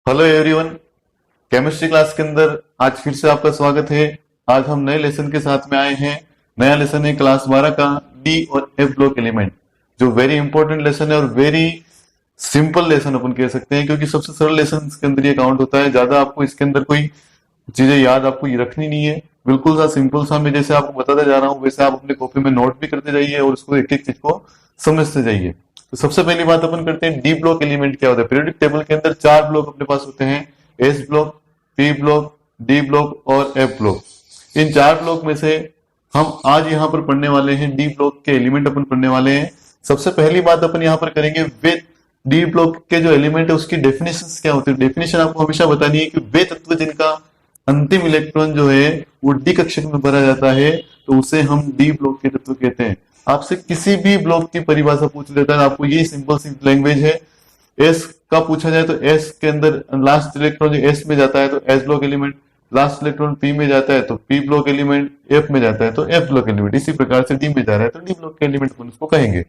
Hello everyone. Chemistry class के अंदर आज फिर से आपका स्वागत है। आज हम नए लेसन के साथ में आए हैं। नया लेसन है क्लास 12 का डी और एफ ब्लॉक एलिमेंट, जो वेरी इंपॉर्टेंट लेसन है और वेरी सिंपल लेसन अपन कह सकते हैं, क्योंकि सबसे सरल लेसन इसके अंदर ये काउंट होता है। ज्यादा आपको इसके अंदर कोई चीजें याद आपको ये रखनी नहीं है। बिल्कुल सा सिंपल सा मैं जैसे आपको बताता जा रहा हूँ वैसे आप अपने कॉपी में नोट भी करते जाइए और उसको एक एक चीज को समझते जाइए। तो सबसे पहली बात अपन करते हैं डी ब्लॉक एलिमेंट क्या होता है। पीरियोडिक टेबल के अंदर 4 ब्लॉक अपने पास होते हैं, S block, P block, D block और एफ ब्लॉक। इन 4 ब्लॉक में से हम आज यहाँ पर पढ़ने वाले हैं डी ब्लॉक के एलिमेंट अपन पढ़ने वाले हैं। सबसे पहली बात अपन यहाँ पर करेंगे विद डी ब्लॉक के जो एलिमेंट है उसकी डेफिनेशन क्या होती है। डेफिनेशन आपको हमेशा बतानी है कि वे तत्व जिनका अंतिम इलेक्ट्रॉन जो है वो डी कक्षक में भरा जाता है तो उसे हम डी ब्लॉक के तत्व कहते हैं। आपसे किसी भी ब्लॉक की परिभाषा पूछ लेता है, आपको ये सिंपल सी लैंग्वेज है। एस का पूछा जाए तो एस के अंदर लास्ट इलेक्ट्रॉन जो एस में जाता है तो S block element, last electron P में जाता है तो पी ब्लॉक एलिमेंट, एफ में जाता है तो एफ ब्लॉक एलिमेंट। इसी प्रकार से डी में जा रहा है तो डी ब्लॉक के एलिमेंट अपन उसको कहेंगे।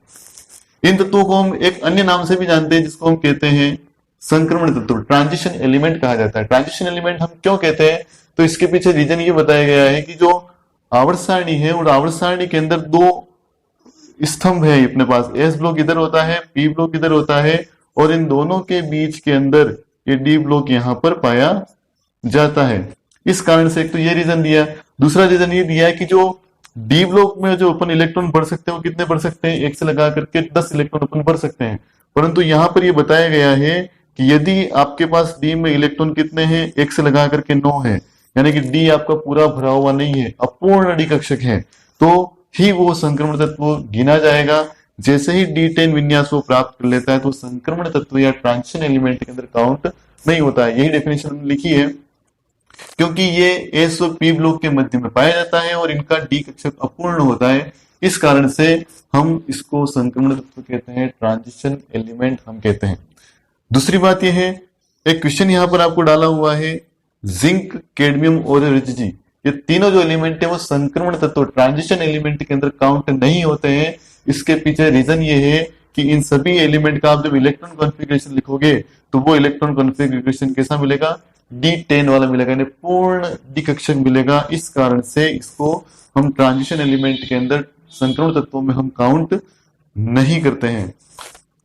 इन तत्वों को हम एक अन्य नाम से भी जानते हैं जिसको हम कहते हैं संक्रमण तत्व, ट्रांजिशन एलिमेंट कहा जाता है। ट्रांजिशन एलिमेंट हम क्यों कहते हैं तो इसके पीछे रीजन ये बताया गया है कि जो आवर्त सारणी है और आवर्त सारणी के अंदर 2 स्तंभ है अपने पास, एस ब्लॉक इधर होता है, पी ब्लॉक इधर होता है और इन दोनों के बीच के अंदर ये डी ब्लॉक यहां पर पाया जाता है। इस कारण से एक तो ये रीजन दिया, दूसरा रीजन ये दिया है कि जो डी ब्लॉक में जो अपन इलेक्ट्रॉन भर सकते हैं वो कितने भर सकते हैं, 1 से लगा करके 10 इलेक्ट्रॉन अपन भर सकते हैं। परंतु यहां पर ये बताया गया है कि यदि आपके पास डी में इलेक्ट्रॉन कितने हैं, 1 से लगा करके 9 है, यानी कि डी आपका पूरा भरा हुआ नहीं है, अपूर्ण डी कक्षक है, तो ही वो संक्रमण तत्व गिना जाएगा। जैसे ही D10 विन्यास वो प्राप्त कर लेता है तो संक्रमण तत्व या ट्रांजिशन एलिमेंट के अंदर काउंट नहीं होता है। यही डेफिनेशन लिखी है, क्योंकि ये एस और पी ब्लॉक के मध्य में पाया जाता है और इनका डी कक्षक अपूर्ण होता है। इस कारण से हम इसको संक्रमण तत्व कहते हैं, ट्रांजिशन एलिमेंट हम कहते हैं। दूसरी बात यह है, एक क्वेश्चन यहां पर आपको डाला हुआ है, जिंक, कैडमियम और रिज, ये तीनों जो एलिमेंट है वो संक्रमण तत्व ट्रांजिशन एलिमेंट के अंदर काउंट नहीं होते हैं। इसके पीछे रीजन ये है कि इन सभी एलिमेंट का आप जब इलेक्ट्रॉन कॉन्फ़िगरेशन लिखोगे तो वो इलेक्ट्रॉन कॉन्फ़िगरेशन कैसा मिलेगा, D10 वाला मिलेगा, यानी पूर्ण डी कक्षक मिलेगा। इस कारण से इसको हम ट्रांजिशन एलिमेंट के अंदर संक्रमण तत्वों में हम काउंट नहीं करते हैं।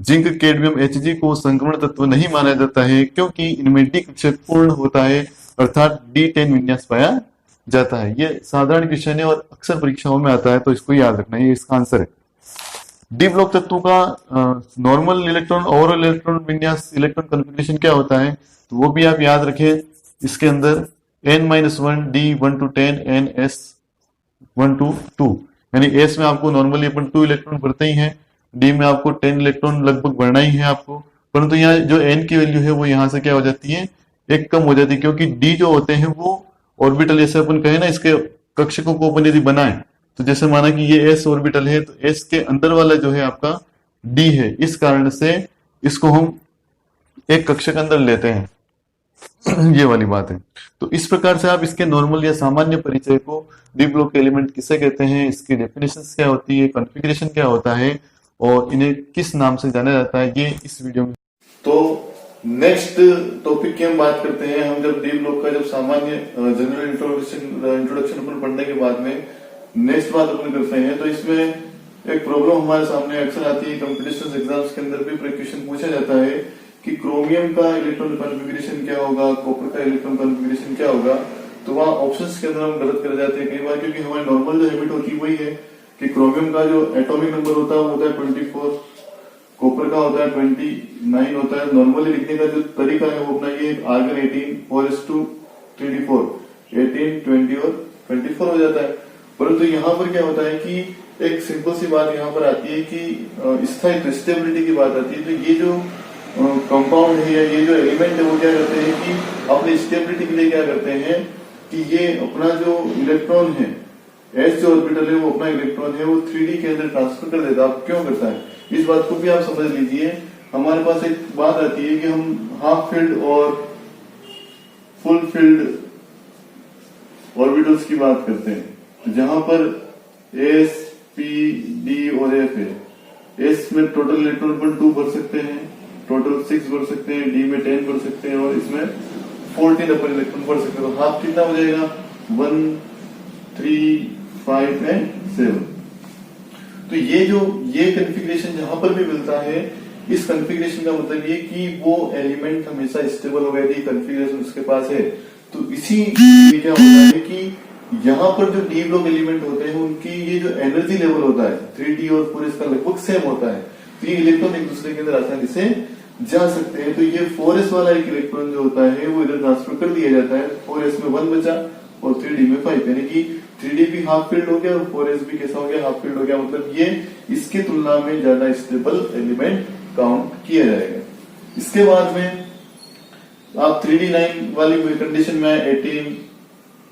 जिंक, कैडमियम, Hg को संक्रमण तत्व नहीं माना जाता है क्योंकि इनमें डी कक्षक पूर्ण होता है, अर्थात D10 विन्यास पाया जाता है। ये साधारण क्वेश्चन है और अक्सर परीक्षाओं में आता है, तो इसको याद रखना, ये इसका आंसर है। डी ब्लॉक तत्वों का नॉर्मल इलेक्ट्रॉन, ओवरऑल इलेक्ट्रॉन विन्यास, इलेक्ट्रॉन कॉन्फ़िगरेशन क्या होता है तो वो भी आप याद रखें। इसके अंदर n-1 D1 to 10 ns1 to 2, यानी एस में आपको नॉर्मली अपन 2 इलेक्ट्रॉन भरते ही हैं, डी में आपको 10 इलेक्ट्रॉन लगभग भरना ही है आपको। परंतु यहाँ जो एन की वैल्यू है वो यहाँ से क्या हो जाती है, 1 कम हो जाती है, क्योंकि डी जो होते हैं वो ऑर्बिटल, जैसे अपन कहे ना इसके कक्षकों को अपन यदि बनाए तो जैसे माना कि ये एस ऑर्बिटल है तो एस के अंदर वाला जो है आपका डी है, इस कारण से इसको हम एक कक्षक अंदर लेते हैं। ये वाली बात है। तो इस प्रकार से आप इसके नॉर्मल या सामान्य परिचय को, डी ब्लॉक एलिमेंट किसे कहते हैं, इसकी डेफिनेशन क्या होती है, कॉन्फ़िगरेशन क्या होता है और इन्हें किस नाम से जाना जाता है, ये इस वीडियो में। तो नेक्स्ट टॉपिक की हम बात करते हैं। हम जब डी ब्लॉक का जब सामान्य जनरल इंट्रोडक्शन अपन पढ़ने के बाद में नेक्स्ट बात अपन करते हैं, तो इसमें एक प्रॉब्लम हमारे सामने अक्सर आती है, कॉम्पिटिशन एग्जाम्स के अंदर भी क्वेश्चन पूछा जाता है कि क्रोमियम का इलेक्ट्रॉन कॉन्फ़िगरेशन क्या होगा, कॉपर का इलेक्ट्रॉन कॉन्फ़िगरेशन क्या होगा। तो वहां ऑप्शंस के अंदर हम गलत कर जाते हैं कई बार, क्योंकि हमारी नॉर्मल जो हैबिट होती है वही है कि क्रोमियम का जो एटॉमिक नंबर होता है वो होता है 24, कॉपर का होता है 29 होता है। नॉर्मली लिखने का जो तरीका है वो अपना ये आर्गन 18 4:3d4, 18, 20 और 24 हो जाता है। परंतु यहाँ पर क्या होता है कि एक सिंपल सी बात यहाँ पर आती है कि स्थायित्व, स्टेबिलिटी की बात आती है। तो ये जो कंपाउंड है या ये जो एलिमेंट है वो क्या करते हैं कि अपनी स्टेबिलिटी के लिए क्या करते हैं कि ये अपना जो इलेक्ट्रॉन है, एस जो ऑर्बिटल है वो अपना इलेक्ट्रॉन है वो 3D के अंदर ट्रांसफर कर देता है। अब क्यों करता है इस बात को भी आप समझ लीजिए। हमारे पास एक बात आती है कि हम हाफ फील्ड और फुल फील्ड ऑर्बिटल्स की बात करते हैं, तो जहां पर एस, पी, डी और एफ है, एस में टोटल इलेक्ट्रॉन पर 2 भर सकते हैं, टोटल 6 बढ़ सकते हैं, डी में 10 बढ़ सकते हैं और इसमें 14 अपर इलेक्ट्रॉन बढ़ सकते हैं। तो हाफ कितना हो जाएगा? 1, 3, 5 एंड 7। तो ये कॉन्फ़िगरेशन जहां पर भी मिलता है, इस कॉन्फ़िगरेशन का मतलब ये कि वो एलिमेंट हमेशा स्टेबल हो गया, यदि कॉन्फ़िगरेशन उसके पास है। तो इसी में क्या होता है कि यहाँ पर जो डी ब्लॉक एलिमेंट होते हैं उनकी ये जो एनर्जी लेवल होता है 3d और 4s इसका लगभग सेम होता है। तो ये इलेक्ट्रॉन एक दूसरे के अंदर आसानी से जा सकते हैं। तो ये 4s वाला एक इलेक्ट्रॉन जो होता है वो इधर ट्रांसफर कर दिया जाता है। 4s में 1 बचा और 3d में 5, यानी कि 3d भी हाफ फील्ड हो गया और 4s भी कैसा हो गया? हाफ फील्ड हो गया। मतलब ये इसकी तुलना में ज्यादा स्टेबल एलिमेंट काउंट किया जाएगा। इसके बाद में आप 3d9 वाली कंडीशन में 18,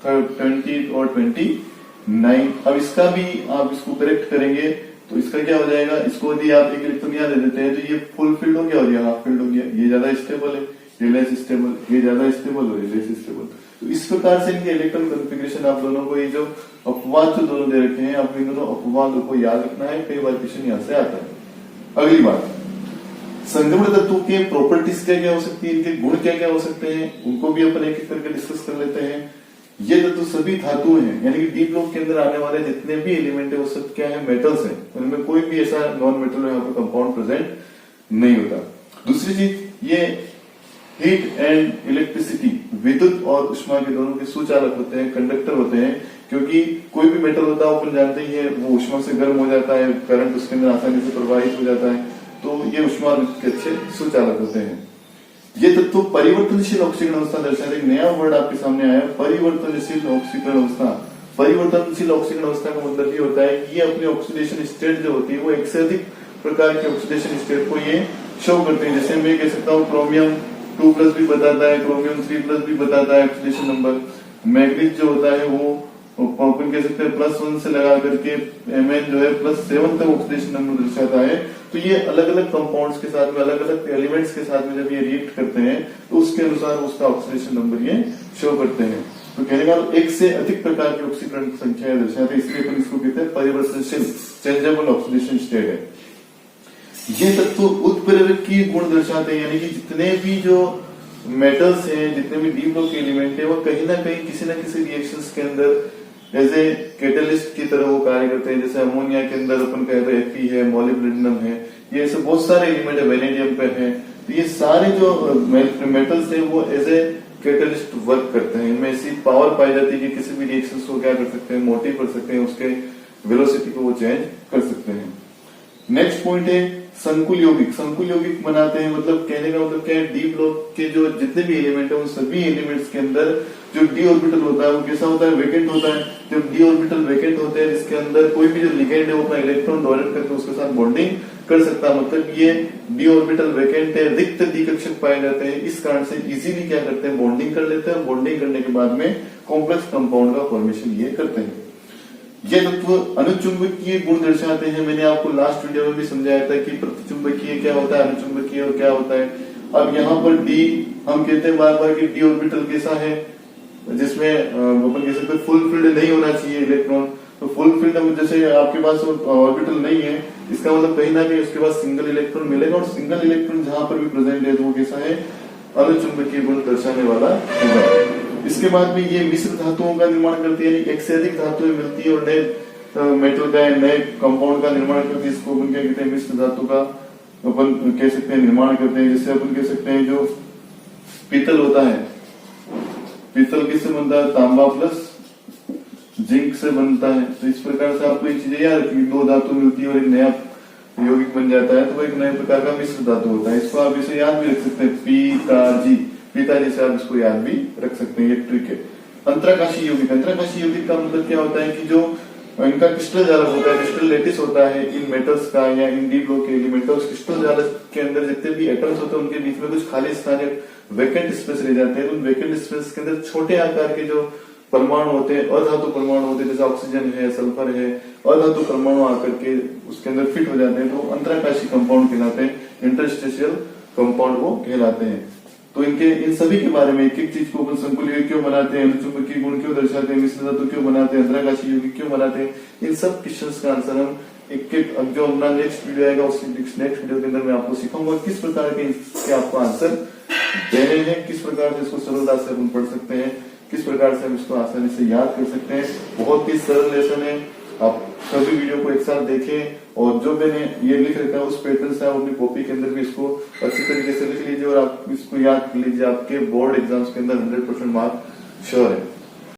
20 और 29। अब इसका भी आप इसको करेक्ट करेंगे तो इसका क्या हो जाएगा? इसको यदि आप एक इलेक्ट्रॉन यहाँ दे देते हैं तो ये फुल फील्ड हो गया और ये हाफ फील्ड हो गया। ये ज्यादा स्टेबल है, ये लेस स्टेबल, ये ज्यादा स्टेबल और ये लेस स्टेबल। तो इस प्रकार से इनके इलेक्ट्रॉन कॉन्फ़िगरेशन आप दोनों को, ये जो अपवाद जो दोनों दे रखे हैं, आपको इन दोनों अपवादों को याद रखना है। कई बार क्वेश्चन यहाँ से आता है। अगली बात, संक्रमण तत्वों के प्रॉपर्टीज क्या क्या हो सकती है, इनके गुण क्या क्या हो सकते हैं, उनको भी अपन एक एक करके डिस्कस कर लेते हैं। ये तत्व सभी धातु हैं, यानी कि डी ब्लॉक के अंदर आने वाले जितने भी एलिमेंट है वो सब क्या है? मेटल्स हैं। उनमें कोई भी ऐसा नॉन मेटल यहाँ पर कंपाउंड प्रेजेंट नहीं होता। दूसरी चीज, ये हीट एंड इलेक्ट्रिसिटी, विद्युत और उष्मा के दोनों के सुचालक होते हैं, कंडक्टर होते हैं। क्योंकि कोई भी मेटल होता है अपन जानते ही है, वो उष्मा से गर्म हो जाता है, करंट उसके अंदर आसानी से प्रवाहित हो जाता है। तो ये उष्मा के अच्छे सुचालक होते हैं। ये तत्व परिवर्तनशील ऑक्सीकरण अवस्था दर्शाते हैं। नया वर्ड आपके सामने आया, परिवर्तनशील ऑक्सीकरण अवस्था। परिवर्तनशील ऑक्सीकरण अवस्था का मतलब ये होता है कि ये अपनी ऑक्सीडेशन स्टेट जो होती है वो एक से अधिक प्रकार के ऑक्सीडेशन स्टेट को ये शो करते हैं। जैसे मैं कह सकता हूँ क्रोमियम 2+ भी बताता है, क्रोमियम 3+ भी बताता है ऑक्सीडेशन नंबर। मैग्नीज जो होता है वो अपन कह सकते हैं +1 से लगा करके Mn जो है +7 तक ऑक्सीडेशन नंबर दर्शाता है। तो ये अलग अलग कंपाउंड्स के साथ में, अलग अलग एलिमेंट्स के साथ में जब ये रिएक्ट करते हैं तो उसके अनुसार उसका ऑक्सीडेशन नंबर ये शो करते हैं। तो कहने का एक से अधिक प्रकार की ऑक्सीकरण संख्या दर्शाते हैं, इसलिए अपन इसको कहते हैं परिवर्तनशील, चेंजेबल ऑक्सीडेशन स्टेट है। ये तत्व उत्प्रेरकीय गुण दर्शाते हैं, यानी कि जितने भी जो मेटल्स हैं, जितने भी डी ब्लॉक के एलिमेंट है, वो कहीं ना कहीं किसी न किसी रिएक्शंस के अंदर एज ए कैटलिस्ट की तरह वो कार्य करते हैं। जैसे अमोनिया के अंदर अपन कहते हैं Fe है, मोलिब्डेनम है, ये ऐसे बहुत सारे एलिमेंट है, वेनेडियम पे है। तो ये सारे जो मेटल्स है वो एज ए कैटलिस्ट वर्क करते हैं। इनमें ऐसी पावर पाई जाती है कि किसी भी रिएक्शन को क्या कर सकते हैं? मोटिव कर सकते हैं, उसके वेलोसिटी को वो चेंज कर सकते हैं। नेक्स्ट पॉइंट है संकुल यौगिक। संकुल यौगिक बनाते हैं, मतलब कहने का मतलब क्या है? डी ब्लॉक के जो जितने भी एलिमेंट है उन सभी एलिमेंट्स के अंदर जो डी ऑर्बिटल होता है वो कैसा होता है? वैकेंट होता है। जब डी ऑर्बिटल वैकेंट होते हैं, इसके अंदर कोई भी जो लिगेंड है वो अपना इलेक्ट्रॉन डोनेट करके उसके साथ बॉन्डिंग कर सकता है। मतलब ये डी ऑर्बिटल वैकेंट है, रिक्त दिकक्षक पाए जाते हैं। इस कारण से इजीली क्या करते हैं? बॉन्डिंग कर लेते हैं। बॉन्डिंग करने के बाद में कॉम्प्लेक्स कंपाउंड का फॉर्मेशन ये करते हैं। ये तत्व अनुचुंबकीय गुण दर्शाते हैं। मैंने आपको लास्ट वीडियो में भी समझाया था कि प्रतिचुंबकीय क्या होता है, अनुचुंबकीय और क्या होता है। अब यहाँ पर डी हम कहते हैं बार बार कि डी ऑर्बिटल कैसा है, जिसमें अपन कह सकते हैं फुल फील्ड नहीं होना चाहिए इलेक्ट्रॉन। तो फुल फील्ड में जैसे आपके पास ऑर्बिटल नहीं है, इसका मतलब कहीं ना कहीं उसके पास सिंगल इलेक्ट्रॉन मिलेगा, और सिंगल इलेक्ट्रॉन जहां पर भी प्रेजेंट है तो वो कैसा है? अनुचुंबकीय गुण दर्शाने वाला होगा। इसके बाद में ये मिश्र धातुओं का निर्माण करती है, यानी एक से अधिक धातुएं मिलती है और नए मेटल का, नए कंपाउंड का निर्माण करती है। इसको अपन क्या कहते हैं? मिश्र धातु का अपन कह सकते हैं निर्माण करते हैं। जैसे अपन कह सकते हैं जो पीतल होता है, पीतल किससे बनता है? तांबा प्लस जिंक से बनता है। तो इस प्रकार से आपको ये चीजें याद रखनी, दो धातु मिलती है और एक नया यौगिक बन जाता है, तो वो एक नए प्रकार का मिश्र धातु होता है। इसको आप इसे याद भी रख सकते हैं, पिताजी, पिताजी से आप इसको याद भी रख सकते हैं। ये ट्रिक है। अंतराकाशी यौगिक। अंतराकाशी यौगिक का मतलब क्या होता है कि जो इनका क्रिस्टल जालक होता है, क्रिस्टल लेटिस होता है इन मेटल्स का या इन डी ब्लॉक के एलिमेंट का, उस क्रिस्टल जालक के अंदर जितने भी एटम्स होते हैं उनके बीच में कुछ खाली स्थान या वैकेंट स्पेस रह जाते हैं। उन वैकेंट स्पेस के अंदर छोटे आकार के जो परमाणु होते हैं, अधातु परमाणु होते हैं, जैसे ऑक्सीजन है, सल्फर है, अधातु परमाणु आकर के उसके अंदर फिट हो जाते हैं, तो अंतराकाशी कंपाउंड कहलाते हैं, इंटरस्टेशियल कंपाउंड वो कहलाते हैं। तो इनके इन सभी के बारे में एक एक चीज को अपन संकुल यौगिक क्यों बनाते हैं, अनुचुंबकीय गुण क्यों दर्शाते हैं, मिश्र धातु क्यों बनाते हैं, अंतराकाशी यौगिक क्यों बनाते हैं, इन सब क्वेश्चंस का आंसर हम एक अब जो अपना नेक्स्ट वीडियो आएगा उस नेक्स्ट वीडियो के अंदर मैं आपको सिखाऊंगा किस प्रकार के इसके आपको आंसर देने हैं, किस प्रकार से इसको सरलता से अपन पढ़ सकते हैं, किस प्रकार से हम इसको आसानी से याद कर सकते हैं। बहुत ही सरल लेसन है, आप सभी वीडियो को एक साथ देखें और जो मैंने ये लिख रखा है उस पैटर्न से आप अपनी कॉपी के अंदर भी इसको अच्छी तरीके से लिख लीजिए और आप इसको याद कर लीजिए। आपके बोर्ड एग्जाम्स के अंदर 100% मार्क श्योर है।